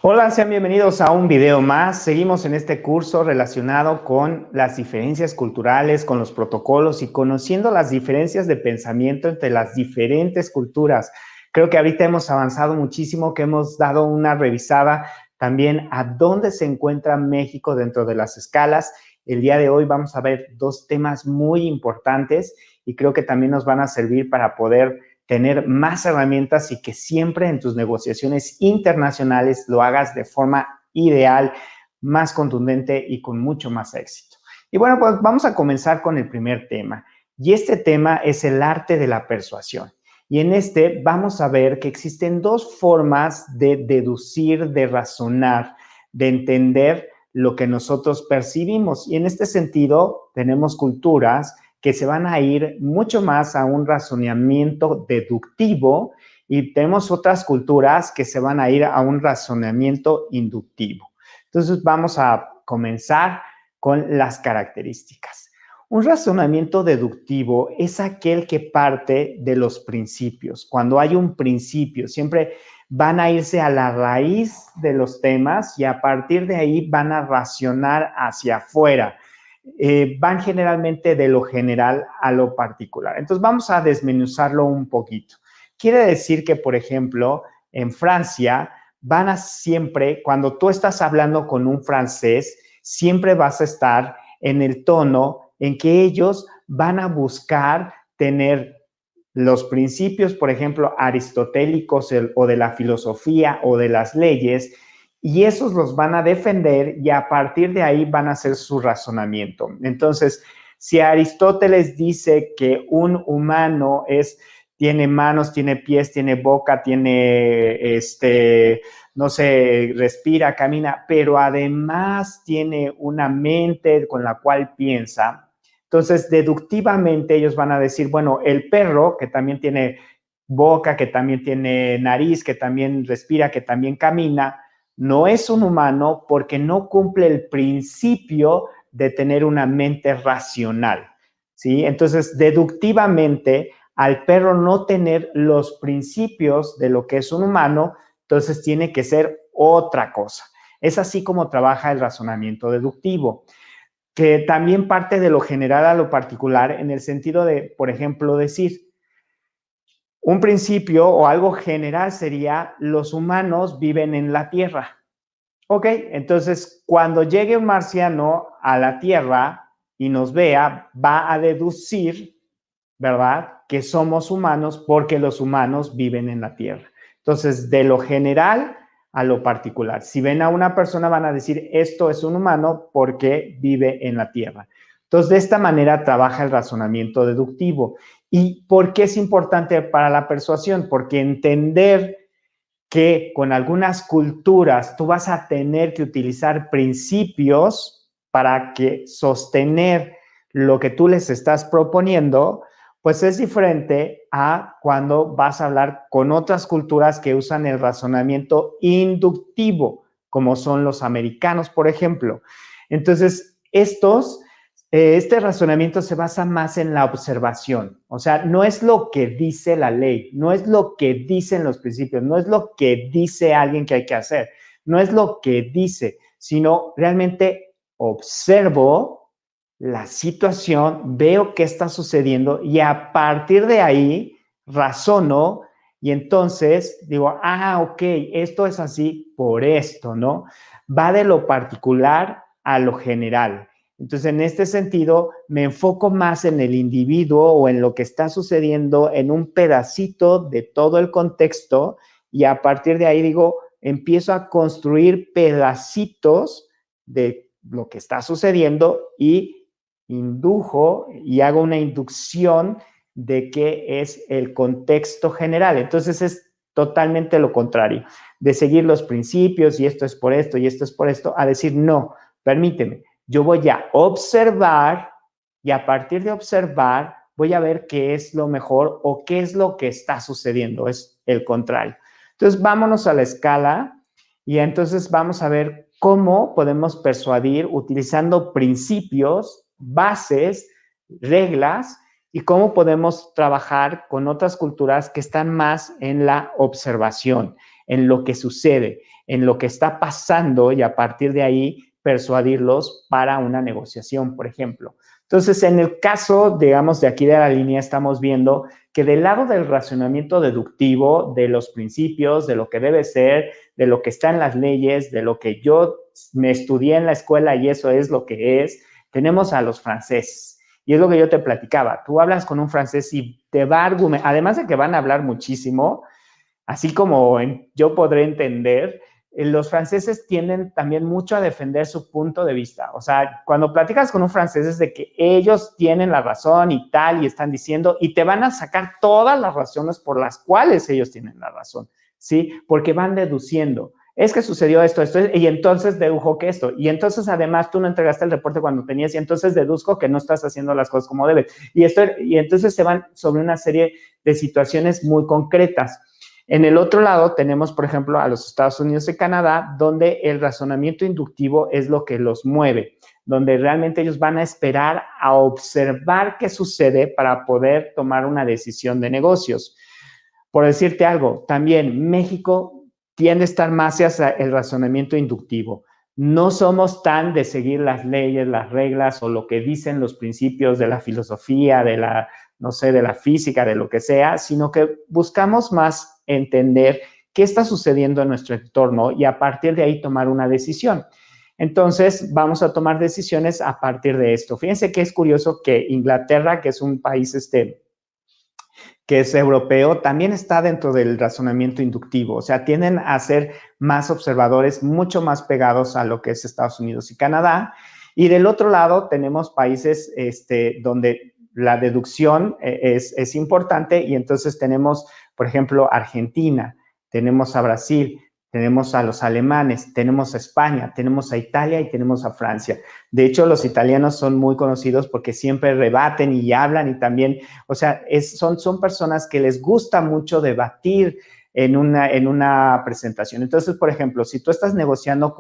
Hola, sean bienvenidos a un video más. Seguimos en este curso relacionado con las diferencias culturales, con los protocolos y conociendo las diferencias de pensamiento entre las diferentes culturas. Creo que ahorita hemos avanzado muchísimo, que hemos dado una revisada también a dónde se encuentra México dentro de las escalas. El día de hoy vamos a ver dos temas muy importantes y creo que también nos van a servir para poder tener más herramientas y que siempre en tus negociaciones internacionales lo hagas de forma ideal, más contundente y con mucho más éxito. Y bueno, pues vamos a comenzar con el primer tema. Y este tema es el arte de la persuasión. Y en este vamos a ver que existen dos formas de deducir, de razonar, de entender lo que nosotros percibimos. Y en este sentido tenemos culturas que se van a ir mucho más a un razonamiento deductivo y tenemos otras culturas que se van a ir a un razonamiento inductivo. Entonces vamos a comenzar con las características. Un razonamiento deductivo es aquel que parte de los principios. Cuando hay un principio, siempre van a irse a la raíz de los temas y a partir de ahí van a racionar hacia afuera. Van generalmente de lo general a lo particular. Entonces vamos a desmenuzarlo un poquito. Quiere decir que, por ejemplo, en Francia van a siempre, cuando tú estás hablando con un francés, siempre vas a estar en el tono en que ellos van a buscar tener los principios, por ejemplo, aristotélicos o de la filosofía o de las leyes, y esos los van a defender y a partir de ahí van a hacer su razonamiento. Entonces, si Aristóteles dice que un humano tiene manos, tiene pies, tiene boca, tiene, no sé, respira, camina, pero además tiene una mente con la cual piensa, entonces deductivamente ellos van a decir, bueno, el perro que también tiene boca, que también tiene nariz, que también respira, que también camina, no es un humano porque no cumple el principio de tener una mente racional, ¿sí? Entonces, deductivamente, al perro no tener los principios de lo que es un humano, entonces tiene que ser otra cosa. Es así como trabaja el razonamiento deductivo, que también parte de lo general a lo particular en el sentido de, por ejemplo, decir, un principio o algo general sería los humanos viven en la Tierra. Ok, entonces cuando llegue un marciano a la Tierra y nos vea, va a deducir, ¿verdad?, que somos humanos porque los humanos viven en la Tierra. Entonces, de lo general a lo particular. Si ven a una persona, van a decir, esto es un humano porque vive en la Tierra. Entonces, de esta manera trabaja el razonamiento deductivo. ¿Y por qué es importante para la persuasión? Porque entender que con algunas culturas tú vas a tener que utilizar principios para que sostener lo que tú les estás proponiendo, pues es diferente a cuando vas a hablar con otras culturas que usan el razonamiento inductivo, como son los americanos, por ejemplo. Entonces, este razonamiento se basa más en la observación, o sea, no es lo que dice la ley, no es lo que dicen los principios, no es lo que dice alguien que hay que hacer, no es lo que dice, sino realmente observo la situación, veo qué está sucediendo y a partir de ahí razono y entonces digo, ok, esto es así por esto, ¿no? Va de lo particular a lo general. Entonces, en este sentido, me enfoco más en el individuo o en lo que está sucediendo en un pedacito de todo el contexto y a partir de ahí digo, empiezo a construir pedacitos de lo que está sucediendo y indujo y hago una inducción de qué es el contexto general. Entonces, es totalmente lo contrario, de seguir los principios y esto es por esto y esto es por esto, a decir, no, permíteme. Yo voy a observar y a partir de observar voy a ver qué es lo mejor o qué es lo que está sucediendo. Es el contrario. Entonces, vámonos a la escala y entonces vamos a ver cómo podemos persuadir utilizando principios, bases, reglas y cómo podemos trabajar con otras culturas que están más en la observación, en lo que sucede, en lo que está pasando y a partir de ahí persuadirlos para una negociación, por ejemplo. Entonces, en el caso, digamos, de aquí de la línea, estamos viendo que del lado del razonamiento deductivo, de los principios, de lo que debe ser, de lo que está en las leyes, de lo que yo me estudié en la escuela y eso es lo que es, tenemos a los franceses. Y es lo que yo te platicaba. Tú hablas con un francés y te va a argumentar, además de que van a hablar muchísimo, así como yo podré entender, los franceses tienden también mucho a defender su punto de vista. O sea, cuando platicas con un francés es de que ellos tienen la razón y tal, y están diciendo, y te van a sacar todas las razones por las cuales ellos tienen la razón, ¿sí? Porque van deduciendo. Es que sucedió esto, y entonces dedujo que esto, y entonces además tú no entregaste el reporte cuando tenías, y entonces deduzco que no estás haciendo las cosas como debes. Y entonces se van sobre una serie de situaciones muy concretas. En el otro lado tenemos, por ejemplo, a los Estados Unidos y Canadá, donde el razonamiento inductivo es lo que los mueve, donde realmente ellos van a esperar a observar qué sucede para poder tomar una decisión de negocios. Por decirte algo, también México tiende a estar más hacia el razonamiento inductivo. No somos tan de seguir las leyes, las reglas o lo que dicen los principios de la filosofía, de la, no sé, de la física, de lo que sea, sino que buscamos más entender qué está sucediendo en nuestro entorno y a partir de ahí tomar una decisión. Entonces, vamos a tomar decisiones a partir de esto. Fíjense que es curioso que Inglaterra, que es un país que es europeo, también está dentro del razonamiento inductivo. O sea, tienden a ser más observadores, mucho más pegados a lo que es Estados Unidos y Canadá. Y del otro lado tenemos países donde la deducción es importante y entonces tenemos, por ejemplo, Argentina, tenemos a Brasil, tenemos a los alemanes, tenemos a España, tenemos a Italia y tenemos a Francia. De hecho, los italianos son muy conocidos porque siempre rebaten y hablan y también, o sea, son personas que les gusta mucho debatir en una presentación. Entonces, por ejemplo, si tú estás negociando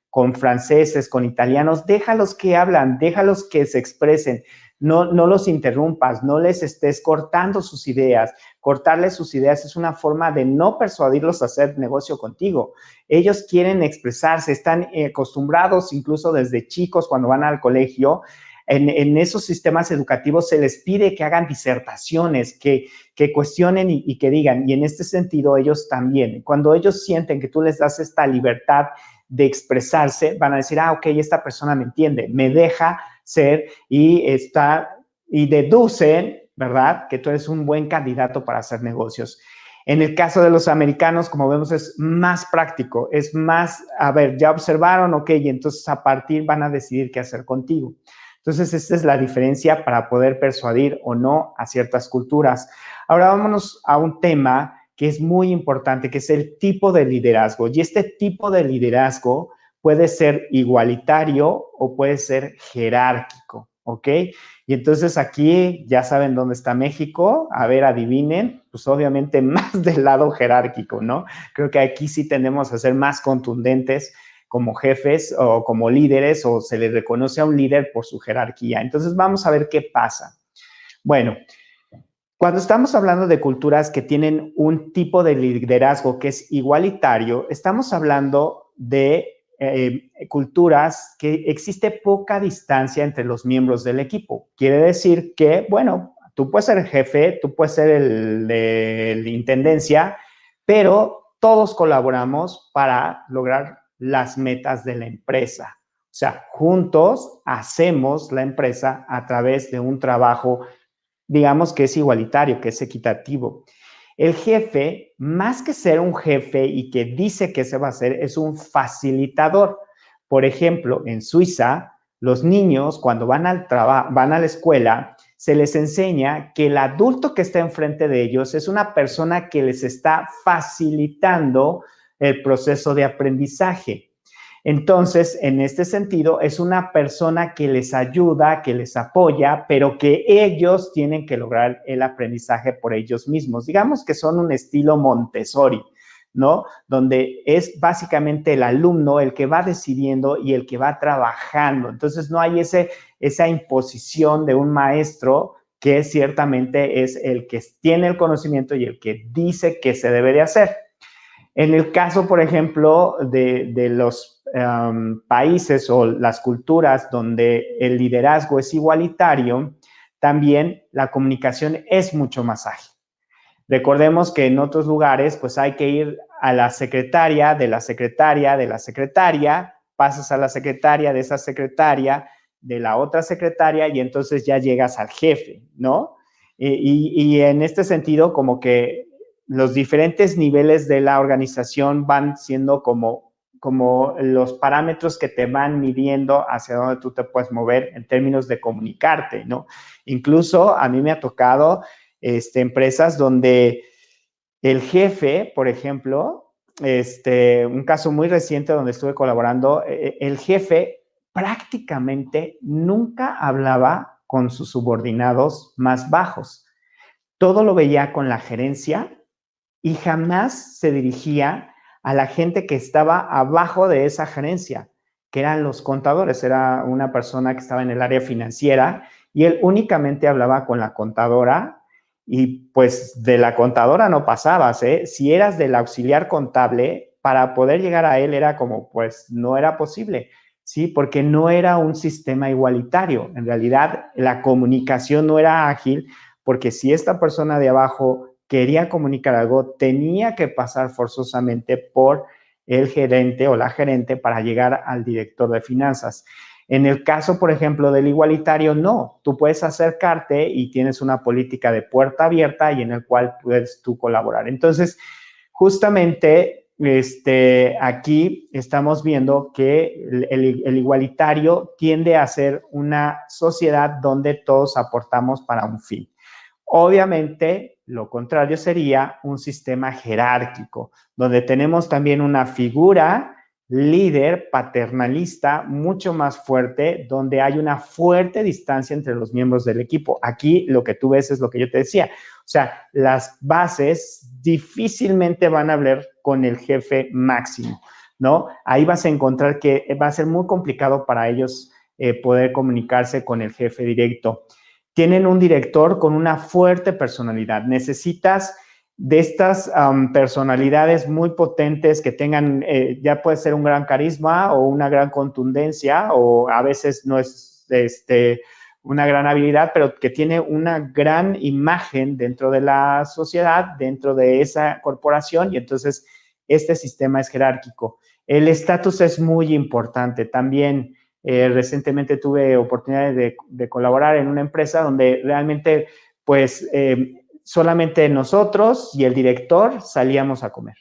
con franceses, con italianos, déjalos que hablan, déjalos que se expresen. No los interrumpas, no les estés cortando sus ideas. Cortarles sus ideas es una forma de no persuadirlos a hacer negocio contigo. Ellos quieren expresarse, están acostumbrados incluso desde chicos cuando van al colegio. En esos sistemas educativos se les pide que hagan disertaciones, que cuestionen y que digan. Y en este sentido, ellos también, cuando ellos sienten que tú les das esta libertad de expresarse, van a decir, ok, esta persona me entiende, me deja ser y deducen, ¿verdad?, que tú eres un buen candidato para hacer negocios. En el caso de los americanos, como vemos, es más práctico, es más, a ver, ya observaron, ok, y entonces a partir van a decidir qué hacer contigo. Entonces, esta es la diferencia para poder persuadir o no a ciertas culturas. Ahora vámonos a un tema que es muy importante, que es el tipo de liderazgo. Y este tipo de liderazgo puede ser igualitario o puede ser jerárquico, ¿ok? Y entonces aquí ya saben dónde está México. A ver, adivinen, pues obviamente más del lado jerárquico, ¿no? Creo que aquí sí tendemos a ser más contundentes como jefes o como líderes, o se les reconoce a un líder por su jerarquía. Entonces vamos a ver qué pasa. Bueno, cuando estamos hablando de culturas que tienen un tipo de liderazgo que es igualitario, estamos hablando de culturas que existe poca distancia entre los miembros del equipo. Quiere decir que, bueno, tú puedes ser el jefe, tú puedes ser el de la intendencia, pero todos colaboramos para lograr las metas de la empresa. O sea, juntos hacemos la empresa a través de un trabajo, digamos, que es igualitario, que es equitativo. El jefe, más que ser un jefe y que dice qué se va a hacer, es un facilitador. Por ejemplo, en Suiza, los niños cuando van van a la escuela, se les enseña que el adulto que está enfrente de ellos es una persona que les está facilitando el proceso de aprendizaje. Entonces, en este sentido, es una persona que les ayuda, que les apoya, pero que ellos tienen que lograr el aprendizaje por ellos mismos. Digamos que son un estilo Montessori, ¿no? Donde es básicamente el alumno el que va decidiendo y el que va trabajando. Entonces, no hay esa imposición de un maestro que ciertamente es el que tiene el conocimiento y el que dice que se debe de hacer. En el caso, por ejemplo, de los países o las culturas donde el liderazgo es igualitario, también la comunicación es mucho más ágil. Recordemos que en otros lugares, pues hay que ir a la secretaria, de la secretaria, de la secretaria, pasas a la secretaria, de esa secretaria, de la otra secretaria, y entonces ya llegas al jefe, ¿no? Y en este sentido, como que los diferentes niveles de la organización van siendo como los parámetros que te van midiendo hacia dónde tú te puedes mover en términos de comunicarte, ¿no? Incluso a mí me ha tocado empresas donde el jefe, por ejemplo, un caso muy reciente donde estuve colaborando, el jefe prácticamente nunca hablaba con sus subordinados más bajos. Todo lo veía con la gerencia y jamás se dirigía a la gente que estaba abajo de esa gerencia, que eran los contadores. Era una persona que estaba en el área financiera y él únicamente hablaba con la contadora y pues de la contadora no pasabas, ¿eh? Si eras del auxiliar contable, para poder llegar a él era como, pues no era posible, ¿sí? Porque no era un sistema igualitario. En realidad, la comunicación no era ágil, porque si esta persona de abajo quería comunicar algo, tenía que pasar forzosamente por el gerente o la gerente para llegar al director de finanzas. En el caso, por ejemplo, del igualitario, no. Tú puedes acercarte y tienes una política de puerta abierta y en el cual puedes tú colaborar. Entonces, justamente aquí estamos viendo que el igualitario tiende a ser una sociedad donde todos aportamos para un fin. Obviamente, lo contrario sería un sistema jerárquico, donde tenemos también una figura líder paternalista mucho más fuerte, donde hay una fuerte distancia entre los miembros del equipo. Aquí lo que tú ves es lo que yo te decía. O sea, las bases difícilmente van a hablar con el jefe máximo, ¿no? Ahí vas a encontrar que va a ser muy complicado para ellos poder comunicarse con el jefe directo. Tienen un director con una fuerte personalidad. Necesitas de estas personalidades muy potentes que tengan, ya puede ser un gran carisma o una gran contundencia, o a veces no es una gran habilidad, pero que tiene una gran imagen dentro de la sociedad, dentro de esa corporación, y entonces este sistema es jerárquico. El estatus es muy importante también. Recientemente tuve oportunidad de colaborar en una empresa donde realmente, pues, solamente nosotros y el director salíamos a comer.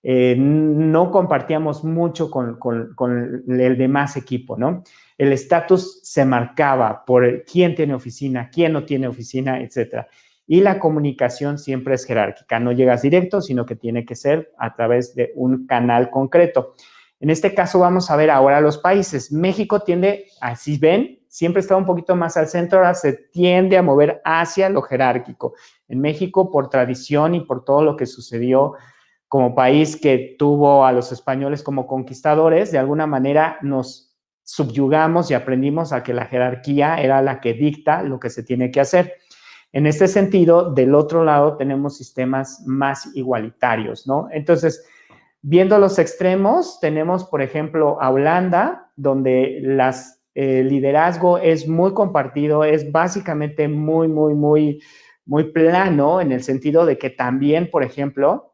No compartíamos mucho con el demás equipo, ¿no? El estatus se marcaba por quién tiene oficina, quién no tiene oficina, etcétera. Y la comunicación siempre es jerárquica, no llegas directo, sino que tiene que ser a través de un canal concreto. En este caso vamos a ver ahora los países. México tiende, así ven, siempre está un poquito más al centro, ahora se tiende a mover hacia lo jerárquico. En México, por tradición y por todo lo que sucedió como país que tuvo a los españoles como conquistadores, de alguna manera nos subyugamos y aprendimos a que la jerarquía era la que dicta lo que se tiene que hacer. En este sentido, del otro lado tenemos sistemas más igualitarios, ¿no? Entonces, viendo los extremos, tenemos, por ejemplo, a Holanda, donde el liderazgo es muy compartido, es básicamente muy plano, en el sentido de que también, por ejemplo,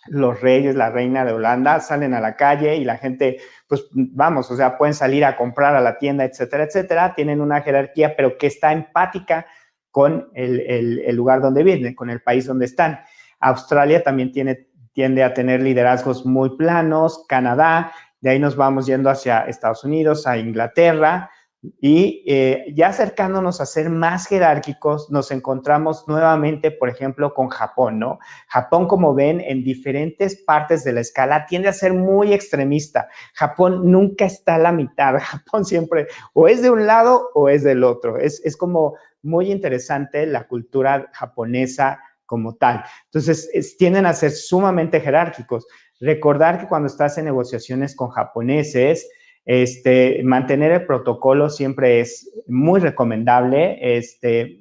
los reyes, la reina de Holanda salen a la calle y la gente, pues vamos, o sea, pueden salir a comprar a la tienda, etcétera, etcétera. Tienen una jerarquía, pero que está empática con el lugar donde viven, con el país donde están. Australia también tiende a tener liderazgos muy planos, Canadá, de ahí nos vamos yendo hacia Estados Unidos, a Inglaterra, y ya acercándonos a ser más jerárquicos, nos encontramos nuevamente, por ejemplo, con Japón, ¿no? Japón, como ven, en diferentes partes de la escala tiende a ser muy extremista. Japón nunca está a la mitad. Japón siempre o es de un lado o es del otro. Es como muy interesante la cultura japonesa como tal. Entonces, tienden a ser sumamente jerárquicos. Recordar que cuando estás en negociaciones con japoneses, mantener el protocolo siempre es muy recomendable,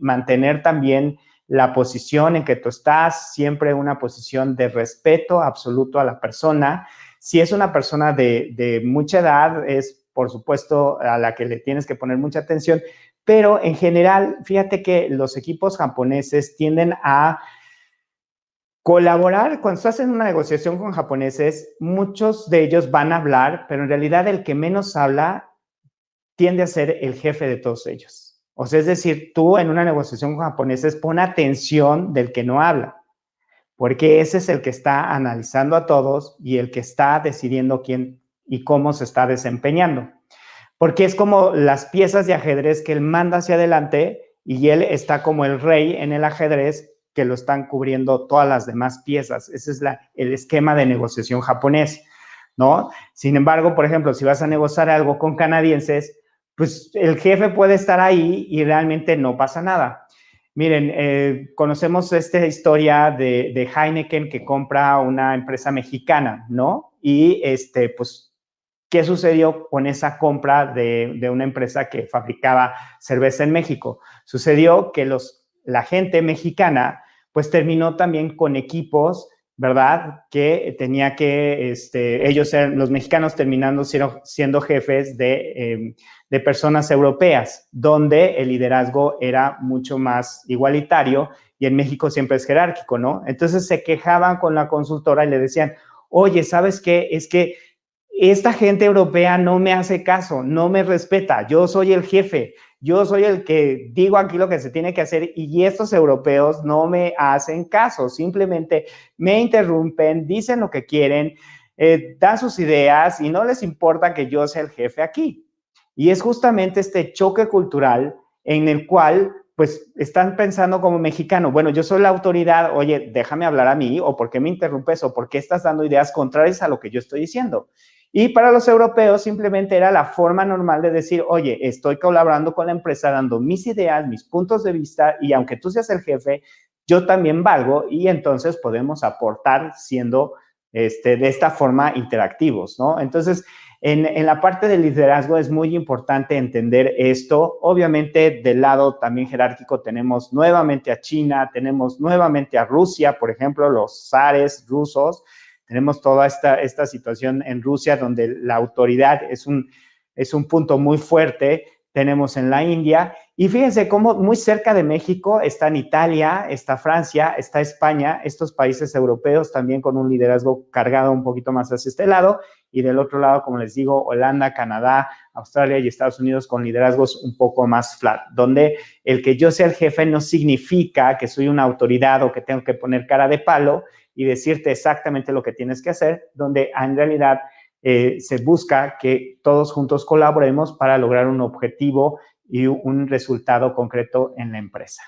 mantener también la posición en que tú estás, siempre una posición de respeto absoluto a la persona. Si es una persona de mucha edad, es por supuesto a la que le tienes que poner mucha atención, pero en general, fíjate que los equipos japoneses tienden a colaborar. Cuando estás en una negociación con japoneses, muchos de ellos van a hablar, pero en realidad el que menos habla tiende a ser el jefe de todos ellos. O sea, es decir, tú en una negociación con japoneses pon atención del que no habla, porque ese es el que está analizando a todos y el que está decidiendo quién y cómo se está desempeñando. Porque es como las piezas de ajedrez que él manda hacia adelante y él está como el rey en el ajedrez que lo están cubriendo todas las demás piezas. Ese es el esquema de negociación japonés, ¿no? Sin embargo, por ejemplo, si vas a negociar algo con canadienses, pues el jefe puede estar ahí y realmente no pasa nada. Miren, conocemos esta historia de Heineken que compra una empresa mexicana, ¿no? Y pues, ¿qué sucedió con esa compra de una empresa que fabricaba cerveza en México? Sucedió que la gente mexicana pues terminó también con equipos, ¿verdad? Que tenía que, ellos eran, los mexicanos terminando siendo jefes de personas europeas, donde el liderazgo era mucho más igualitario y en México siempre es jerárquico, ¿no? Entonces se quejaban con la consultora y le decían, oye, ¿sabes qué? Es que esta gente europea no me hace caso, no me respeta, yo soy el jefe, yo soy el que digo aquí lo que se tiene que hacer y estos europeos no me hacen caso, simplemente me interrumpen, dicen lo que quieren, dan sus ideas y no les importa que yo sea el jefe aquí. Y es justamente este choque cultural en el cual pues están pensando como mexicano, bueno, yo soy la autoridad, oye, déjame hablar a mí, o por qué me interrumpes, o por qué estás dando ideas contrarias a lo que yo estoy diciendo. Y para los europeos simplemente era la forma normal de decir, oye, estoy colaborando con la empresa, dando mis ideas, mis puntos de vista, y aunque tú seas el jefe, yo también valgo, y entonces podemos aportar siendo de esta forma interactivos, ¿no? Entonces, en la parte del liderazgo es muy importante entender esto. Obviamente, del lado también jerárquico tenemos nuevamente a China, tenemos nuevamente a Rusia, por ejemplo, los zares rusos. Tenemos toda esta situación en Rusia donde la autoridad es un punto muy fuerte. Tenemos en la India. Y fíjense cómo muy cerca de México están Italia, está Francia, está España, estos países europeos también con un liderazgo cargado un poquito más hacia este lado. Y del otro lado, como les digo, Holanda, Canadá, Australia y Estados Unidos con liderazgos un poco más flat, donde el que yo sea el jefe no significa que soy una autoridad o que tengo que poner cara de palo y decirte exactamente lo que tienes que hacer, donde en realidad se busca que todos juntos colaboremos para lograr un objetivo y un resultado concreto en la empresa.